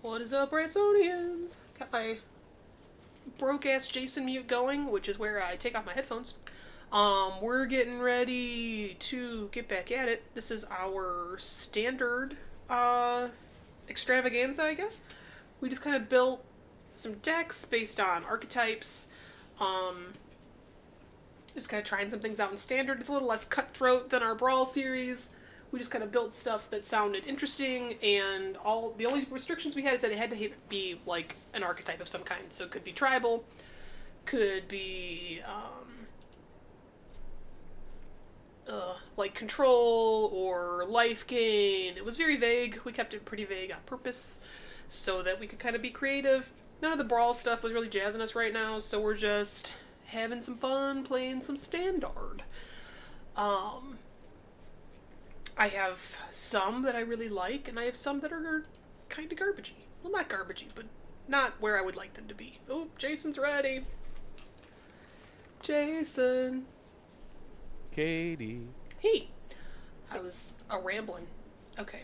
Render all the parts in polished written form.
What is up, Brysonians? Got my broke-ass Jason mute going, which is where I take off my headphones. We're getting ready to get back at it. This is our standard, extravaganza, I guess. We just kind of built some decks based on archetypes. Just kind of trying some things out in standard. It's a little less cutthroat than our Brawl series. We just kind of built stuff that sounded interesting, and all the only restrictions we had is that it had to be like an archetype of some kind. So it could be tribal, could be like control or life gain. It was very vague. We kept it pretty vague on purpose so that we could kind of be creative. None of the Brawl stuff was really jazzing us right now, so we're just having some fun playing some standard. I have some that I really like, and I have some that are kind of garbagey. Well, not garbagey, but not where I would like them to be. Oh, Jason's ready. Jason. Katie. Hey. I was rambling. Okay.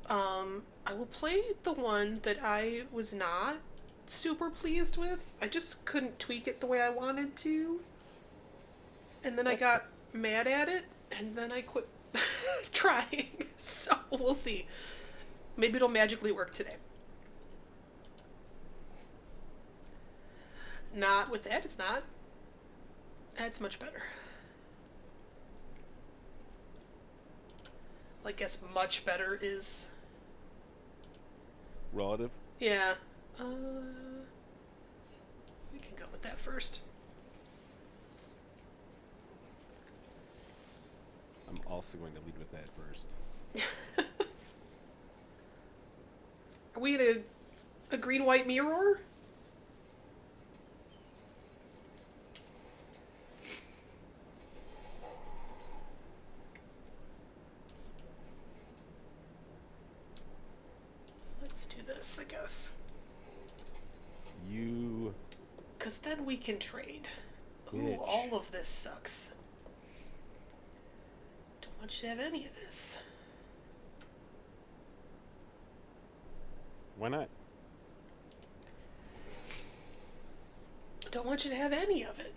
I will play the one that I was not super pleased with. I just couldn't tweak it the way I wanted to. And then I got mad at it, and then I quit trying. So we'll see. Maybe it'll magically work today. Not with that, it's not. That's much better. I guess much better is... Relative. Yeah. We can go with that first. I'm also going to lead with that first. Are we in a green-white mirror? Let's do this, I guess. You... Because then we can trade. Ooh, bitch. all of this sucks. Don't want you to have any of this. Why not? Don't want you to have any of it.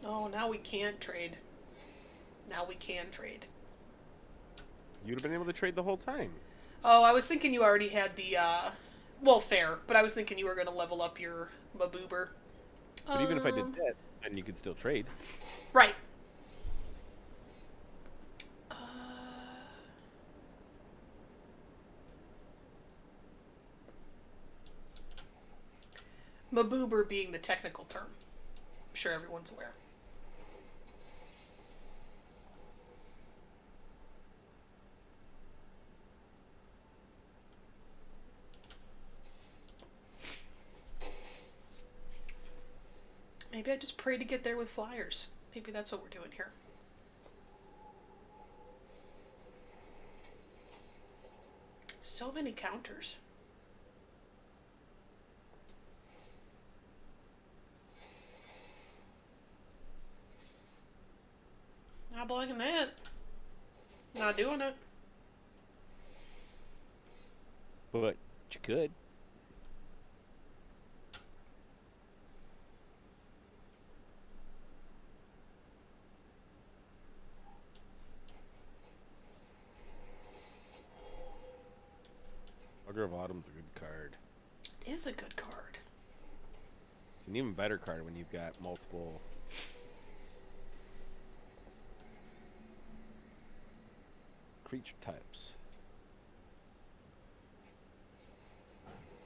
Oh, now we can't trade. Now we can trade. You'd have been able to trade the whole time. Oh, I was thinking you already had the, well, fair, but I was thinking you were going to level up your Maboober. But even if I did that, then you could still trade. Right. Maboober being the technical term. I'm sure everyone's aware. Maybe I just pray to get there with flyers. Maybe that's what we're doing here. So many counters. Not blocking that. Not doing it. But you could. Augur of Autumn's a good card. It is a good card. It's an even better card when you've got multiple... creature types.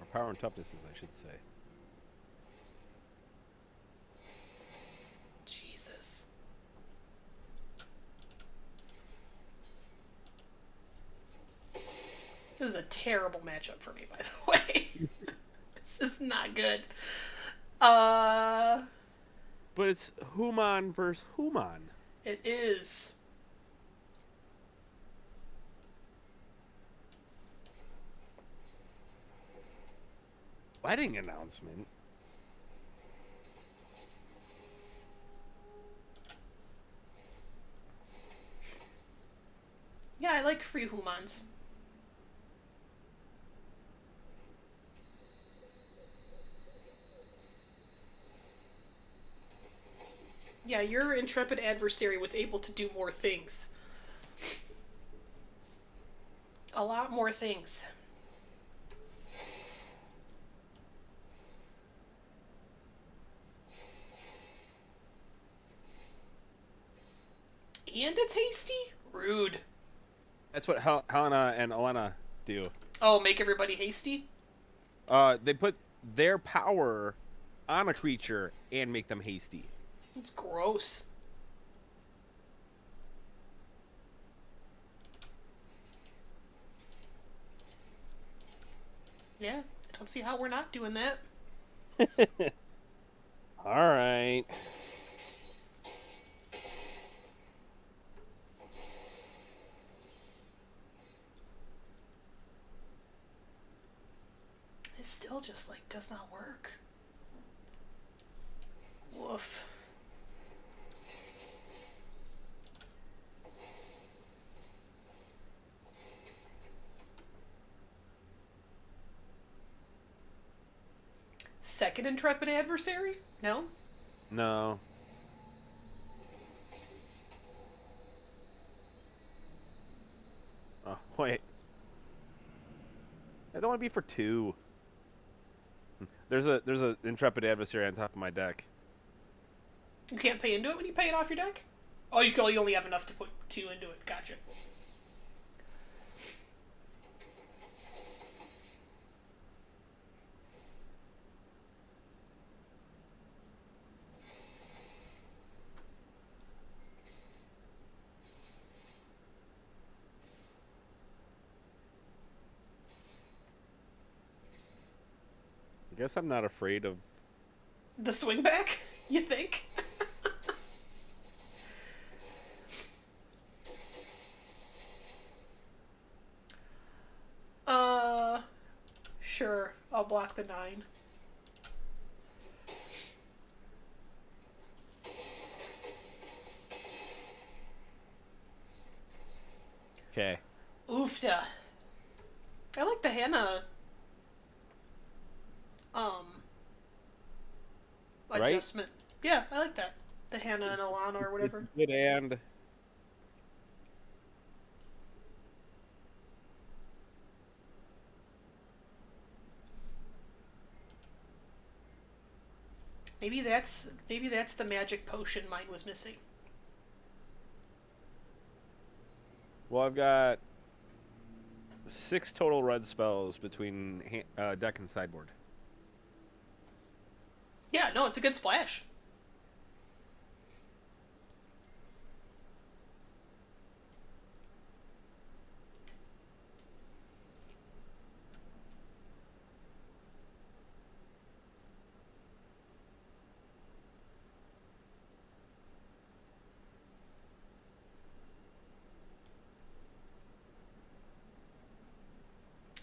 Or power and toughnesses, I should say. Jesus. This is a terrible matchup for me, by the way. This is not good. But it's hooman versus hooman. It is. Wedding announcement. Yeah, I like free humans. Yeah, your intrepid adversary was able to do more things. A lot more things. And it's hasty? Rude. That's what Helena and Elena do. Oh, make everybody hasty? They put their power on a creature and make them hasty. It's gross. Yeah, I don't see how we're not doing that. All right. It still just, like, does not work. Woof. Second intrepid adversary? No? No. Oh, wait. That'd only be for 2. There's a intrepid adversary on top of my deck. You can't pay into it when you pay it off your deck? Oh, you only have enough to put 2 into it. Gotcha. I guess I'm not afraid of. The swing back? You think? Sure. I'll block the 9. Okay. Oofda. I like the Hannah Right? adjustment. Yeah, I like that. The Hannah and Alana or whatever. Good and Maybe that's the magic potion mine was missing. well, I've got 6 total red spells between deck and sideboard. Yeah, no, it's a good splash.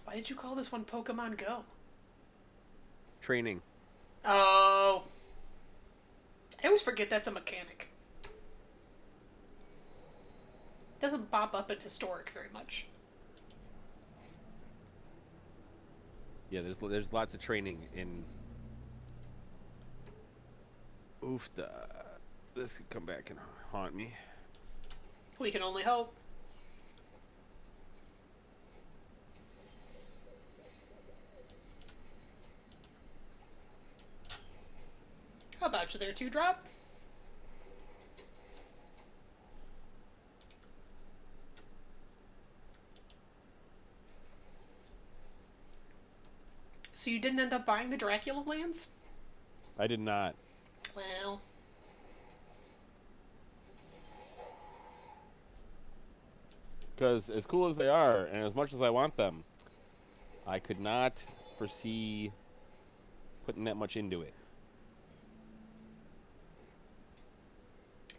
Why did you call this one Pokemon Go? Training. Oh. I always forget that's a mechanic. Doesn't pop up in Historic very much. Yeah, there's lots of training in. Oof, this could come back and haunt me. We can only hope. How about you there, 2-drop? So you didn't end up buying the Dracula lands? I did not. Well, Because as cool as they are, and as much as I want them, I could not foresee putting that much into it.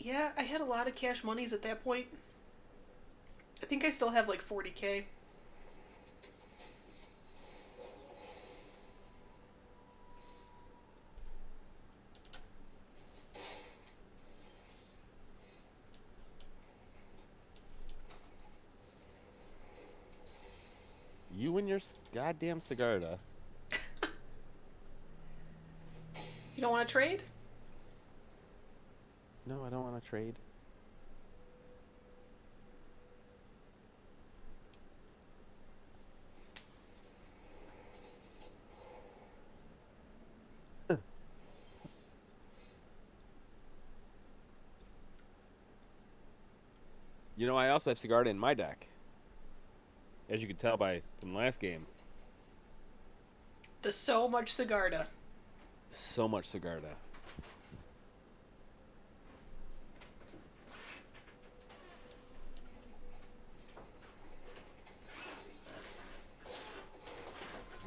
yeah, I had a lot of cash monies at that point. I think I still have like 40K. You and your goddamn Sigarda. You don't want to trade? No, I don't want to trade. You know, I also have Sigarda in my deck. As you could tell from last game. The so much Sigarda. So much Sigarda.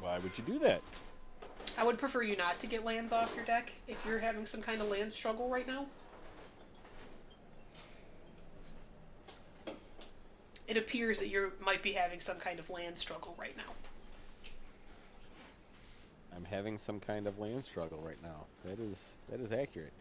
Why would you do that? I would prefer you not to get lands off your deck if you're having some kind of land struggle right now. It appears that you might be having some kind of land struggle right now. I'm having some kind of land struggle right now. That is accurate.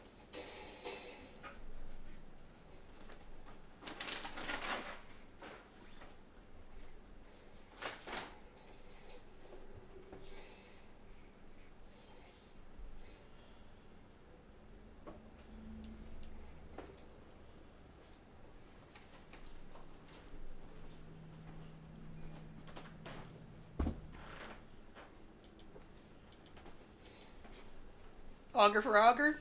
Augur for augur?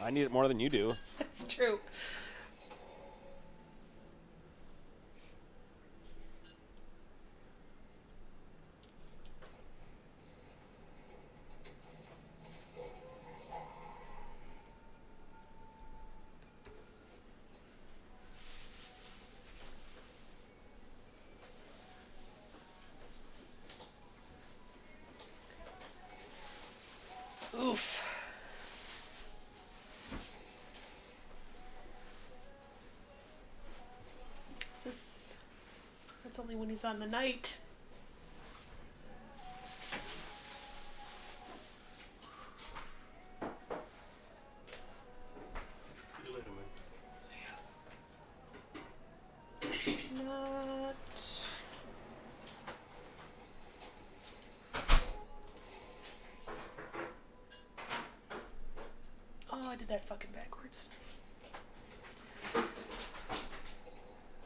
I need it more than you do. That's true. Oof. That's only when he's on the night. See you later, man. Not... Oh, I did that fucking backwards.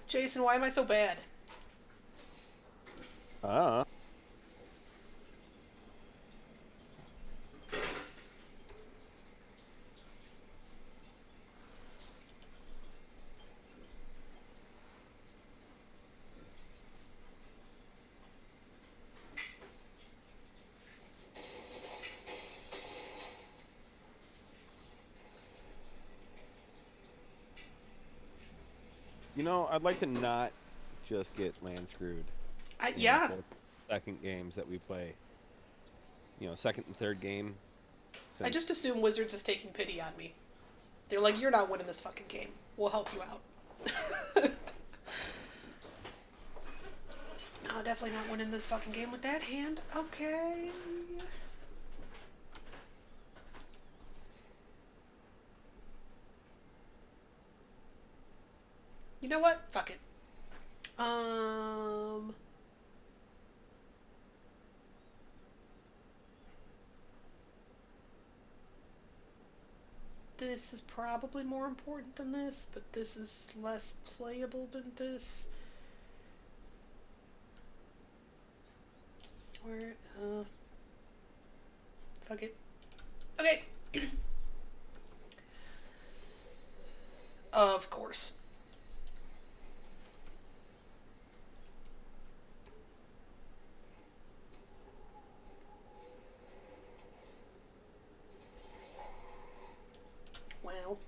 Jason, why am I so bad? You know, I'd like to not just get land screwed. Yeah. Second games that we play. You know, second and third game. I just assume Wizards is taking pity on me. They're like, you're not winning this fucking game. We'll help you out. No, definitely not winning this fucking game with that hand. Okay. You know what? Fuck it. This is probably more important than this, but this is less playable than this. Where, fuck it. Okay. Of course. Well.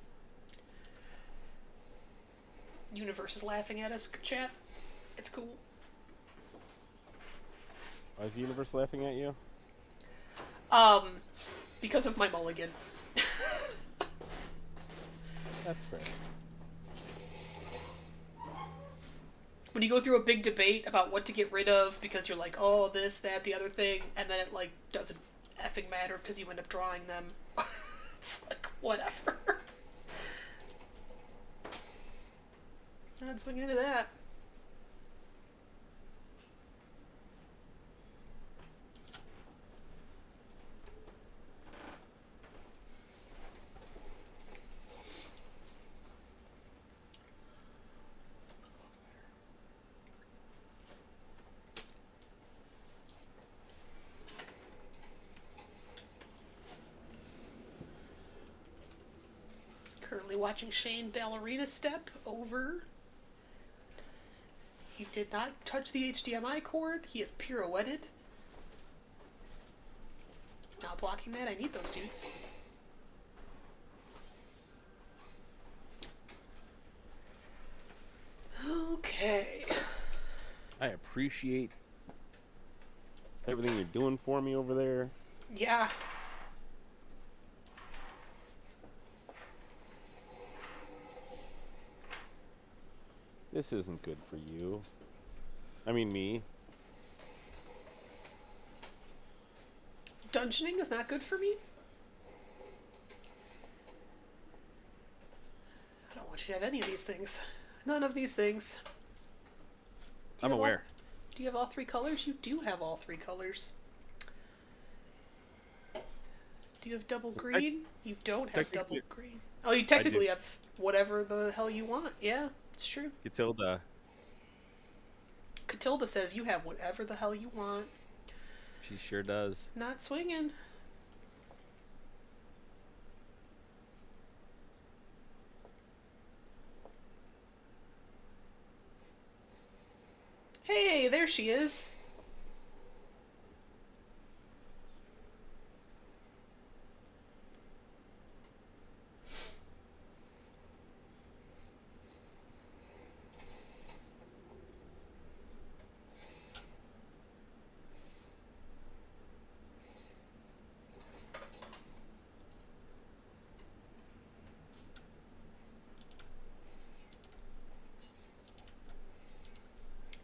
Universe is laughing at us, chat. It's cool. Why is the universe laughing at you? Because of my mulligan. That's fair. When you go through a big debate about what to get rid of because you're like, oh, this, that, the other thing, and then it, like, doesn't effing matter because you end up drawing them. It's like, whatever. Not swing into that. watching Shane ballerina step over. He did not touch the HDMI cord. He is pirouetted. Not blocking that. I need those dudes. Okay. I appreciate everything you're doing for me over there. Yeah. This isn't good for you. I mean, me. Dungeoning is not good for me. I don't want you to have any of these things. None of these things. I'm aware. Do you have all three colors? You do have all three colors. Do you have double green? You don't have double green. Oh, you technically have whatever the hell you want. Yeah, it's true. Catilda. Catilda says you have whatever the hell you want. She sure does. Not swinging. Hey, there she is.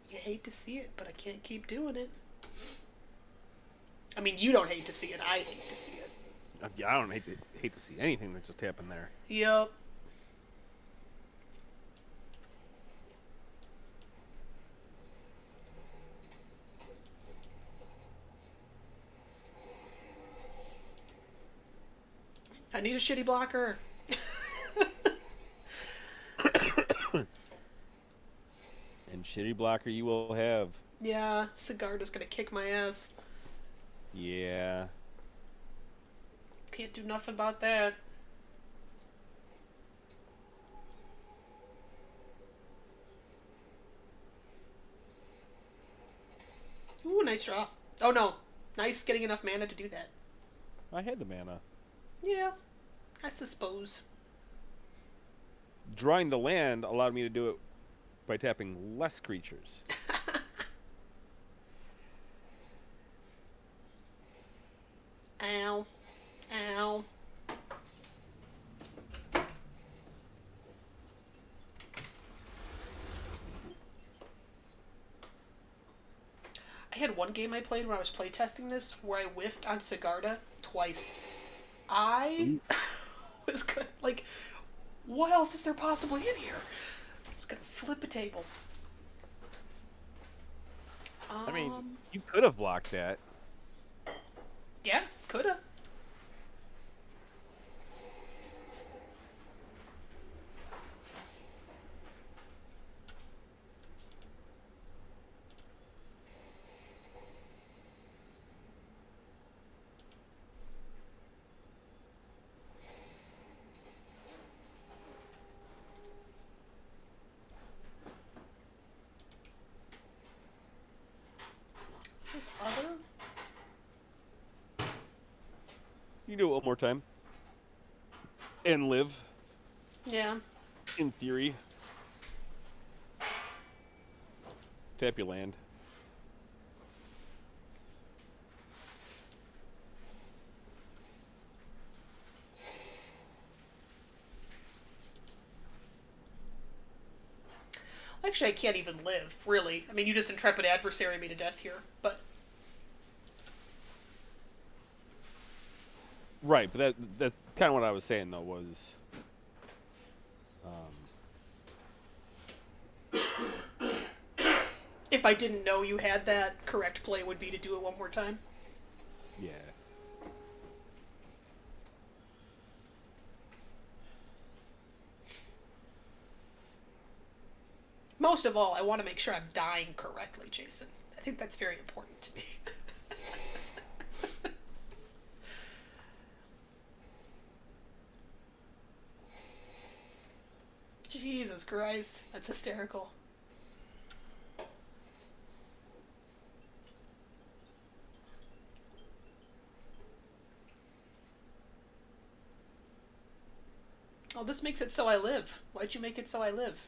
You hate to see it, but I can't keep doing it. I mean, you don't hate to see it. I hate to see it. Yeah, I don't hate to see anything that just happened there. Yup. I need a shitty blocker. And shitty blocker you will have. Yeah, Sigarda's gonna kick my ass. Yeah. Can't do nothing about that. Ooh, nice draw. Oh no. Nice getting enough mana to do that. I had the mana. Yeah, I suppose. Drawing the land allowed me to do it by tapping less creatures. Ow. Ow. I had one game I played when I was playtesting this where I whiffed on Sigarda twice. I was gonna, like, what else is there possibly in here? I was gonna flip a table. I mean, you could have blocked that. Yeah, coulda. Is this other? You do it one more time. And live. Yeah. In theory. Tap your land. Actually, I can't even live, really. I mean, you just intrepid adversary me to death here, but... Right, but that's kind of what I was saying, though, was... If I didn't know you had that, correct play would be to do it one more time. Yeah. Most of all, I want to make sure I'm dying correctly, Jason. I think that's very important to me. Jesus Christ. That's hysterical. Oh, this makes it so I live. Why'd you make it so I live?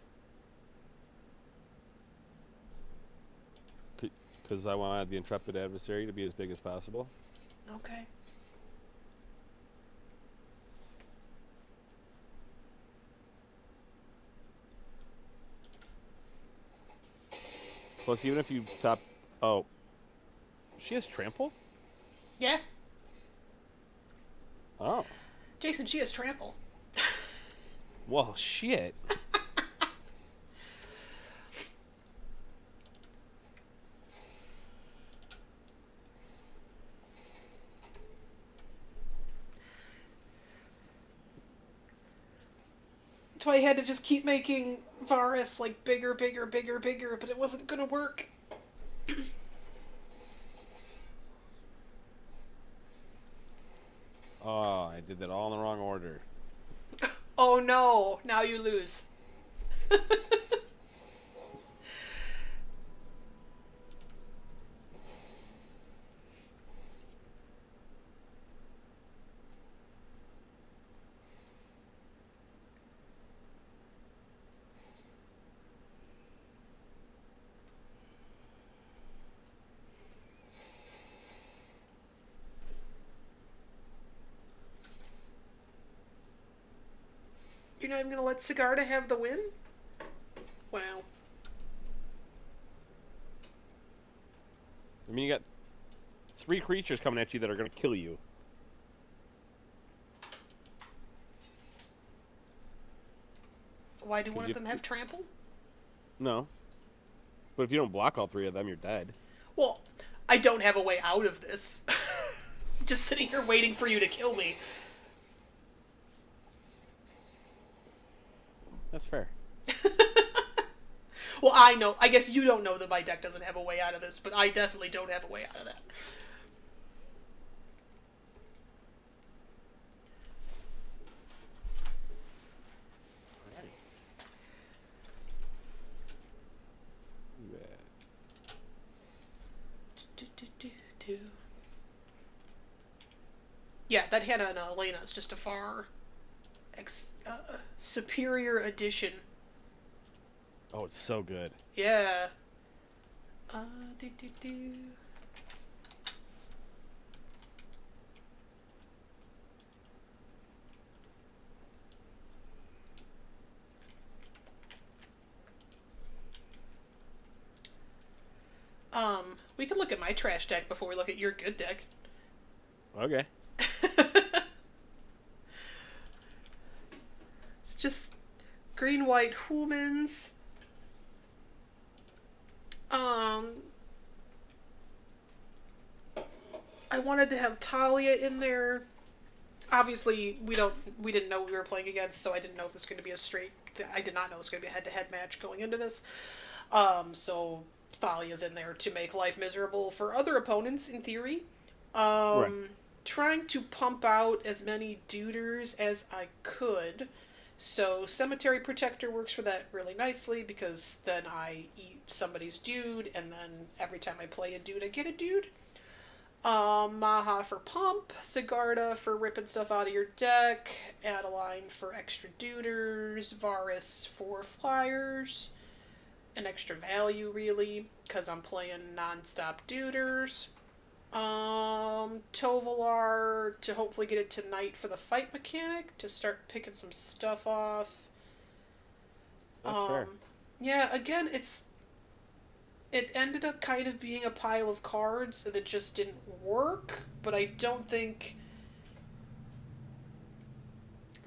Because I wanted the intrepid adversary to be as big as possible. Okay. Plus, even if you top... Oh. She has trample? Yeah. Oh. Jason, she has trample. Well, shit. That's why I had to just keep making Varus like bigger, bigger, bigger, bigger, but it wasn't gonna work. Oh, I did that all in the wrong order. Oh no, now you lose. You're not even gonna let Sigarda have the win? Wow. I mean, you got 3 creatures coming at you that are going to kill you. Why do one of them have trample? No. But if you don't block all 3 of them, you're dead. Well, I don't have a way out of this. Just sitting here waiting for you to kill me. That's fair. Well, I know. I guess you don't know that my deck doesn't have a way out of this, but I definitely don't have a way out of that. Yeah, that Hannah and Elena is just a far superior addition. Oh, it's so good. Yeah. Do, do, do. We can look at my trash deck before we look at your good deck. Okay. It's just green-white humans. I wanted to have Talia in there. Obviously, we didn't know what we were playing against, so I didn't know if this was going to be a straight. I did not know it was going to be a head-to-head match going into this. So Thalia's in there to make life miserable for other opponents, in theory. Right. Trying to pump out as many duders as I could. So Cemetery Protector works for that really nicely, because then I eat somebody's dude, and then every time I play a dude, I get a dude. Maha for pump, Sigarda for ripping stuff out of your deck, Adeline for extra duders, Varus for flyers, an extra value really, because I'm playing non-stop duders. Tovolar to hopefully get it tonight for the fight mechanic, to start picking some stuff off. That's fair. Yeah, again, it ended up kind of being a pile of cards that just didn't work, but I don't think...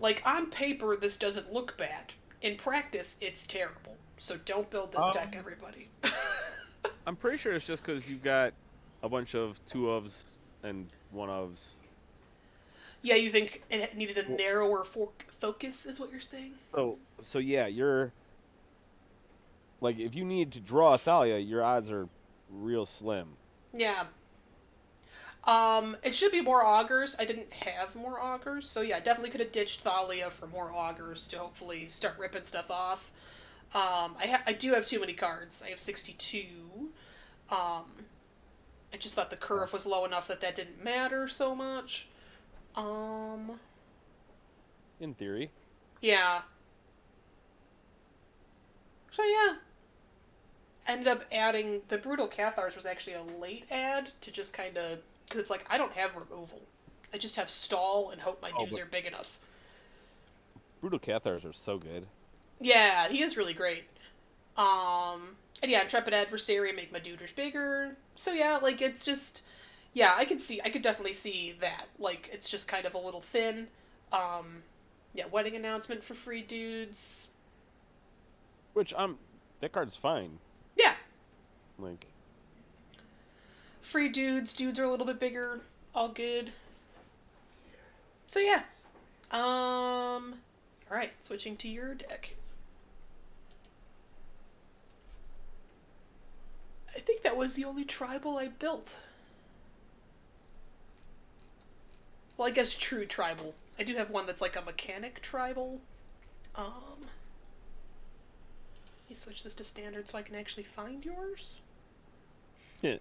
Like, on paper, this doesn't look bad. In practice, it's terrible. So don't build this deck, everybody. I'm pretty sure it's just because you've got a bunch of 2-ofs and 1-ofs. Yeah, you think it needed a narrower focus, is what you're saying? So yeah, you're... Like, if you need to draw a Thalia, your odds are real slim. Yeah. It should be more augurs. I didn't have more augurs, so yeah, definitely could have ditched Thalia for more augurs to hopefully start ripping stuff off. I do have too many cards. I have 62. I just thought the curve was low enough that didn't matter so much. Um, In theory. yeah. So yeah, ended up adding the brutal Cathars was actually a late add to just kind of because it's like I don't have removal. I just have stall and hope my Oh, dudes but are big enough. Brutal Cathars are so good. Yeah, he is really great. And yeah, intrepid adversary make my duders bigger. So yeah, like it's just yeah, I could definitely see that. Like it's just kind of a little thin. Yeah, wedding announcement for free dudes. Which that card's fine. Yeah, Like, free dudes. Dudes are a little bit bigger. All good. So yeah. All right, switching to your deck. I think that was the only tribal I built. Well, I guess true tribal. I do have one that's like a mechanic tribal. Let me switch this to standard so I can actually find yours. yeah.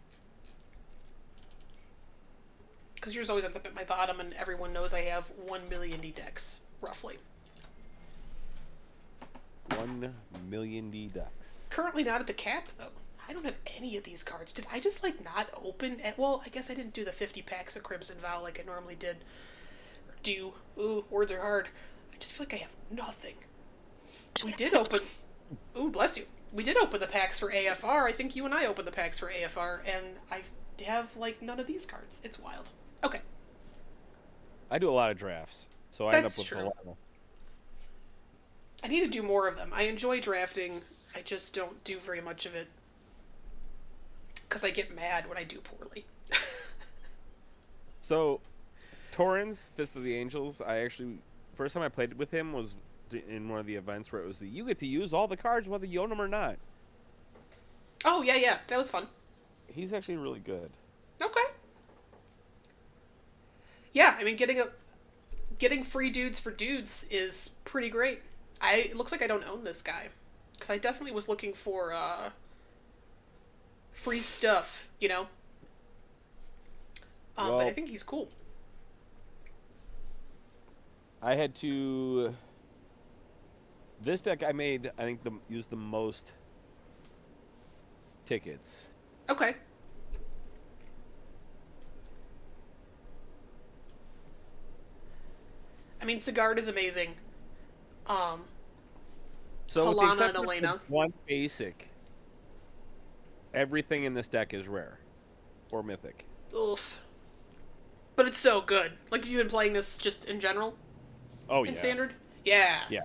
Because yours always ends up at my bottom, and everyone knows I have 1,000,000 D decks, roughly. 1,000,000 D-Ducks. Currently not at the cap, though. I don't have any of these cards. Did I just, like, not open? Well, I guess I didn't do the 50 packs of Crimson Vow like I normally did. Or do. Ooh, words are hard. I just feel like I have nothing. We did open... Ooh, bless you. We did open the packs for AFR. I think you and I opened the packs for AFR, and I have, like, none of these cards. It's wild. Okay. I do a lot of drafts, so I end up That's with true. a lot of... I need to do more of them. I enjoy drafting. I just don't do very much of it. Because I get mad when I do poorly. So, Torrens, Fist of the Angels, I actually... First time I played with him was in one of the events where it was you get to use all the cards whether you own them or not. Oh, yeah, yeah. That was fun. He's actually really good. Okay. Yeah, I mean, getting free dudes for dudes is pretty great. It looks like I don't own this guy. Because I definitely was looking for, free stuff, you know? Well, But I think he's cool. I had to... This deck I made, I think, used the most tickets. Okay. I mean, Sigard is amazing. So with the Halana and exception Elena. of one basic, everything in this deck is rare or mythic. Oof. But it's so good. Like, have you been playing this just in general? Oh In yeah, Standard? Yeah. yeah.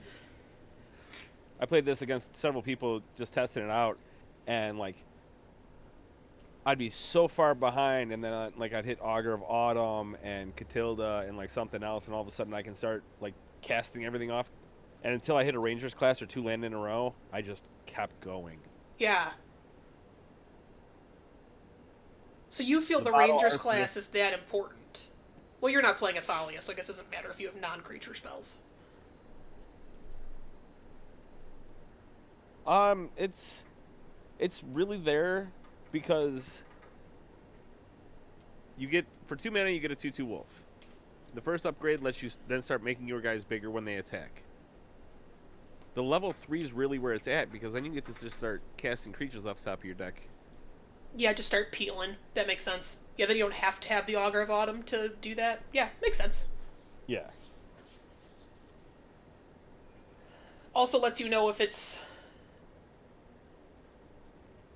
I played this against several people, just testing it out, and like, I'd be so far behind, and then I'd hit Augur of Autumn and Catilda and like something else, and all of a sudden I can start like casting everything off. And until I hit a Rangers class or two land in a row, I just kept going. Yeah. So you feel the Battle Rangers Arc class is that important? Well, you're not playing Athalia, so I guess it doesn't matter if you have non-creature spells. It's really there because you get for 2 mana you get a 2/2 wolf. The first upgrade lets you then start making your guys bigger when they attack. The level 3 is really where it's at because then you get to just start casting creatures off the top of your deck. Yeah, just start peeling. That makes sense. Yeah, then you don't have to have the Augur of Autumn to do that. Yeah, makes sense. Yeah. Also lets you know if it's...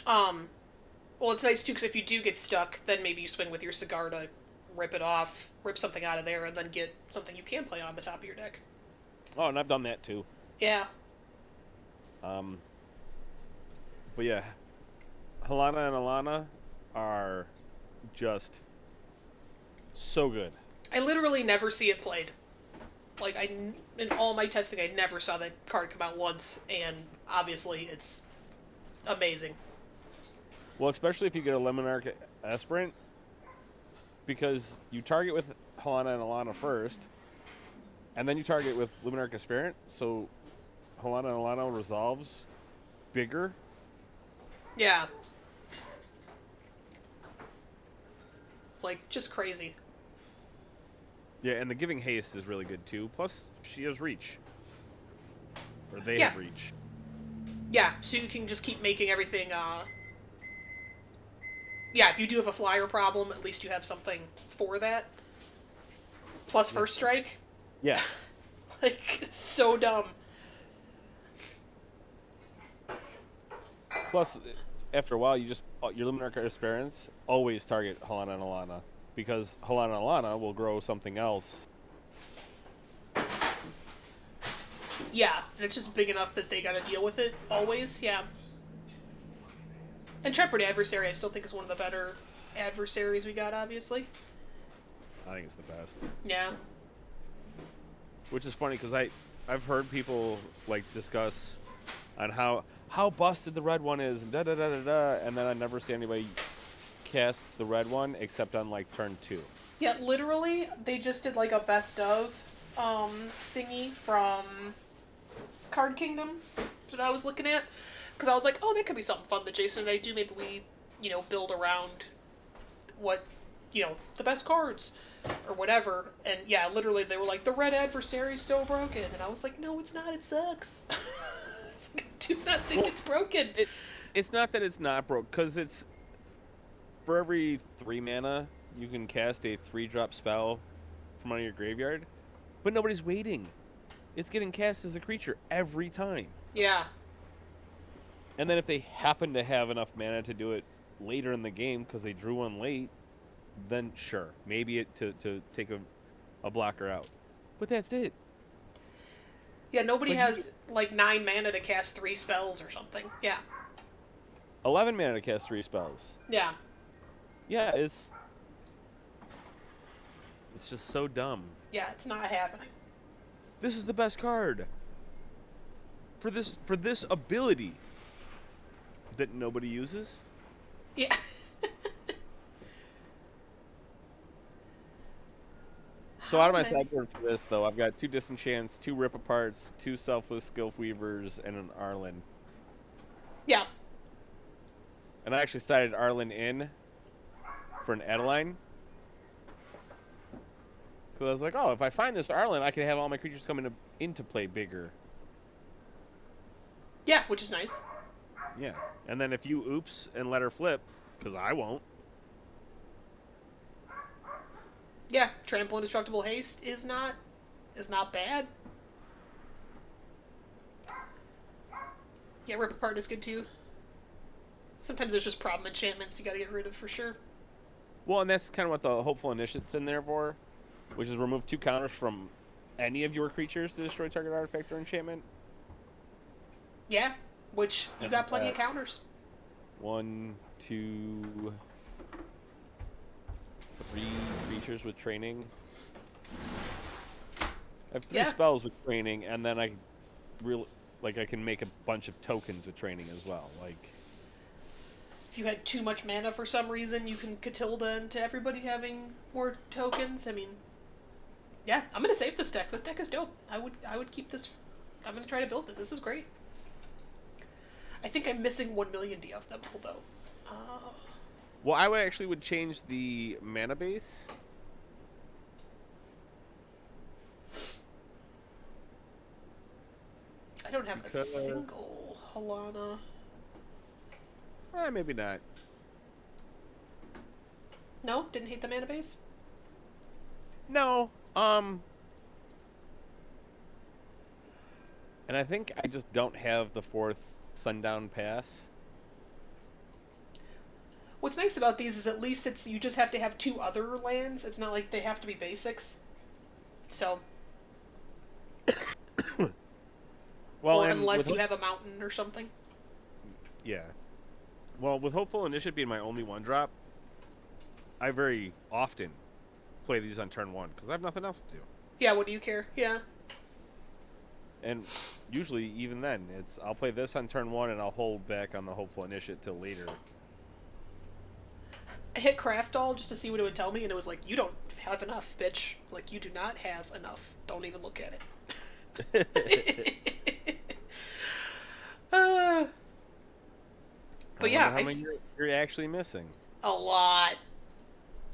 Well, it's nice, too, because if you do get stuck, then maybe you swing with your cigar to rip it off, rip something out of there, and then get something you can play on the top of your deck. Oh, and I've done that too. Yeah. But yeah, Halana and Alana are just so good. I literally never see it played. Like, in all my testing, I never saw that card come out once, and obviously it's amazing. Well, especially if you get a Lemon Arc Aspirant, because you target with Helena and Alana first, and then you target with Luminarch Aspirant, so Helena and Alana resolves bigger. Yeah. Like, just crazy. Yeah, and the giving haste is really good too. Plus, she has reach. Or they Yeah. have reach. Yeah, so you can just keep making everything, yeah, if you do have a flyer problem, at least you have something for that. Plus Yeah. first strike. Yeah. Like, so dumb. Plus, after a while, you just your Luminarch Aspirants always target Helena and Alana because Helena and Alana will grow something else. Yeah, and it's just big enough that they gotta deal with it always, yeah. Intrepid Adversary, I still think is one of the better adversaries we got, obviously. I think it's the best. Yeah. Which is funny because I've heard people like discuss on how busted the red one is and da da da da da, and then I never see anybody cast the red one except on like turn 2. Yeah, literally, they just did like a best of thingy from Card Kingdom that I was looking at. Because I was like, oh, that could be something fun that Jason and I do. Maybe we, build around what, the best cards or whatever. And yeah, literally, they were like, the red adversary's so broken. And I was like, no, it's not. It sucks. I do not think it's broken. It's not that it's not broke because it's for every 3 mana you can cast a 3-drop spell from out of your graveyard, but nobody's waiting. It's getting cast as a creature every time. Yeah. And then if they happen to have enough mana to do it later in the game because they drew one late, then sure, maybe it to take a blocker out. But that's it. Yeah, nobody has like 9 mana to cast 3 spells or something. Yeah. 11 mana to cast 3 spells. Yeah. Yeah, it's just so dumb. Yeah, it's not happening. This is the best card for this ability that nobody uses. Yeah. So out of my sideboard for this, though, I've got 2 Disenchants, 2 Rip-Aparts, 2 Selfless Skilf Weavers, and an Arlen. Yeah. And I actually started Arlen in for an Adeline. Because I was like, oh, if I find this Arlen, I can have all my creatures come into play bigger. Yeah, which is nice. Yeah. And then if you oops and let her flip, because I won't. Yeah, Trample Indestructible Haste is not bad. Yeah, Rip Apart is good too. Sometimes there's just problem enchantments you gotta get rid of for sure. Well, and that's kind of what the Hopeful Initiate's in there for, which is remove 2 counters from any of your creatures to destroy target artifact or enchantment. Yeah, which you got plenty of counters. 1, 2, 3 creatures with training. I have 3 spells with training, and then I can make a bunch of tokens with training as well. Like, if you had too much mana for some reason, you can Catilda into everybody having more tokens. I mean, yeah, I'm gonna save this deck. This deck is dope. I would keep this. I'm gonna try to build this. This is great. I think I'm missing 1 million D of them, although. Well, I would change the mana base. I don't have a single Helena. Maybe not. No? Didn't hate the mana base? No. And I think I just don't have the 4th Sundown Pass. What's nice about these is at least you just have to have 2 other lands. It's not like they have to be basics. So. Well, or unless you have a mountain or something. Yeah. Well, with Hopeful Initiative being my only 1-drop, I very often play these on turn 1 because I have nothing else to do. Yeah, what do you care? Yeah. And usually, even then, I'll play this on turn 1 and I'll hold back on the Hopeful Initiative till later. I hit craft all just to see what it would tell me, and it was like, you don't have enough, bitch. Like, you do not have enough. Don't even look at it. uh, but I yeah, wonder how many you're actually missing. a lot.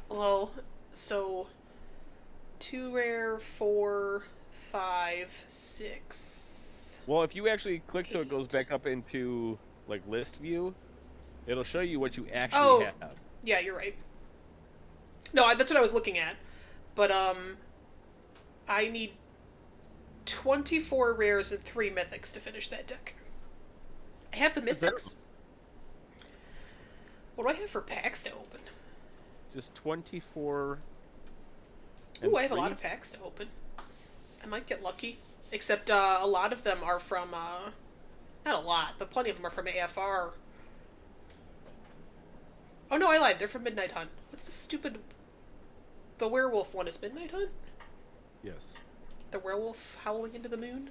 Well, so 2 rare, 4, 5, 6. Well, if you actually click so it goes 8. back up into like list view, it'll show you what you actually Oh, have. yeah, you're right. No, that's what I was looking at. But I need 24 rares and 3 mythics to finish that deck. I have the mythics. What do I have for packs to open? Just 24. Ooh, I have a lot of packs to open. I might get lucky. Except a lot of them are from, not a lot, but plenty of them are from AFR. Oh no, I lied. They're from Midnight Hunt. What's the stupid... The werewolf one is Midnight Hunt? Yes. The werewolf howling into the moon?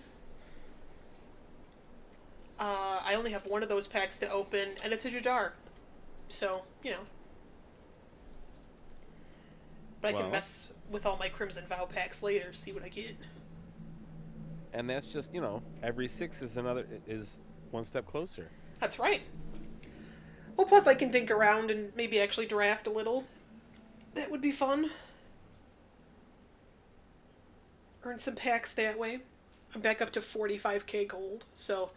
I only have one of those packs to open, and it's a Jadar. So, you know. But I can mess with all my Crimson Vow packs later, see what I get. And that's just, every 6 is one step closer. That's right. Well, plus I can dink around and maybe actually draft a little. That would be fun. Earn some packs that way. I'm back up to 45k gold, so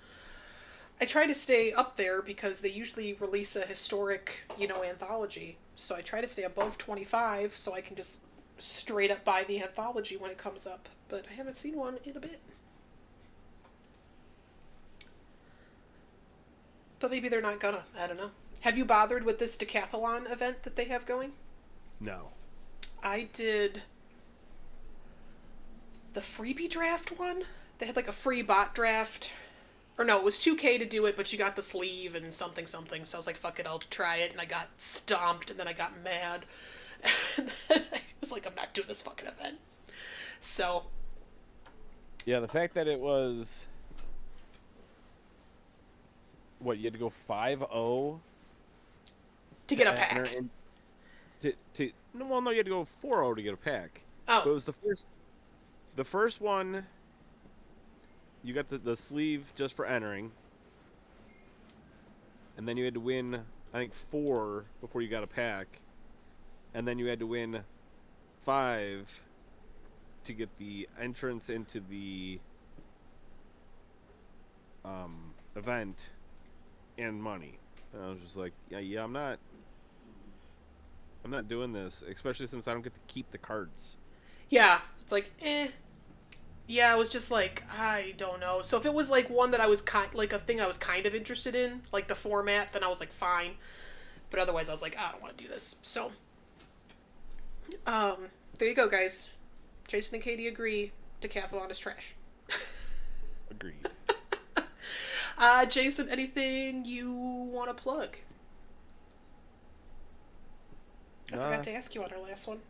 I try to stay up there because they usually release a historic, anthology. So I try to stay above 25 so I can just straight up buy the anthology when it comes up. But I haven't seen one in a bit. But maybe they're not gonna. I don't know. Have you bothered with this decathlon event that they have going? No. I did the freebie draft one. They had like a free bot draft. Or no, it was 2k to do it, but you got the sleeve and something. So I was like, fuck it, I'll try it. And I got stomped, and then I got mad. And then I was like, I'm not doing this fucking event. So. Yeah, the fact that it was... What, you had to go 5-0? To get a pack. No, you had to go 4-0 to get a pack. Oh. But it was the first one, you got the sleeve just for entering. And then you had to win, I think, 4 before you got a pack. And then you had to win 5 to get the entrance into the event and money. And I was just like, yeah, I'm not doing this, especially since I don't get to keep the cards. Yeah, it's like, Yeah, it was just like, I don't know. So if it was like one that I was like a thing I was kind of interested in, like the format, then I was like, fine. But otherwise I was like, I don't want to do this. So, there you go, guys. Jason and Katie agree. Decathlon is trash. Agreed. Jason, anything you want to plug? I forgot to ask you on our last one.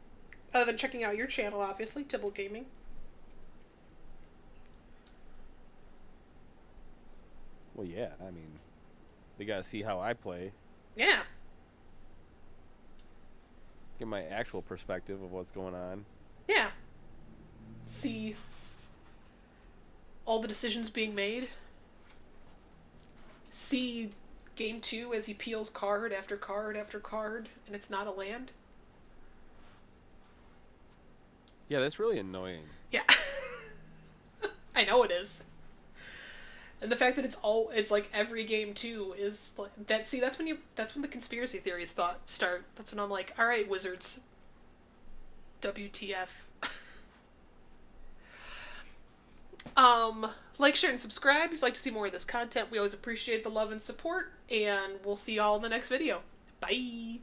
Other than checking out your channel, obviously, Tibble Gaming. Well, yeah, I mean, they gotta see how I play. Yeah. Get my actual perspective of what's going on. Yeah. See all the decisions being made. See game 2 as he peels card after card after card, and it's not a land. Yeah, that's really annoying. Yeah. I know it is. And the fact that it's like every game too is like that. See, that's when the conspiracy theories start. That's when I'm like, all right, Wizards. WTF. Like, share, and subscribe if you'd like to see more of this content. We always appreciate the love and support, and we'll see y'all in the next video. Bye.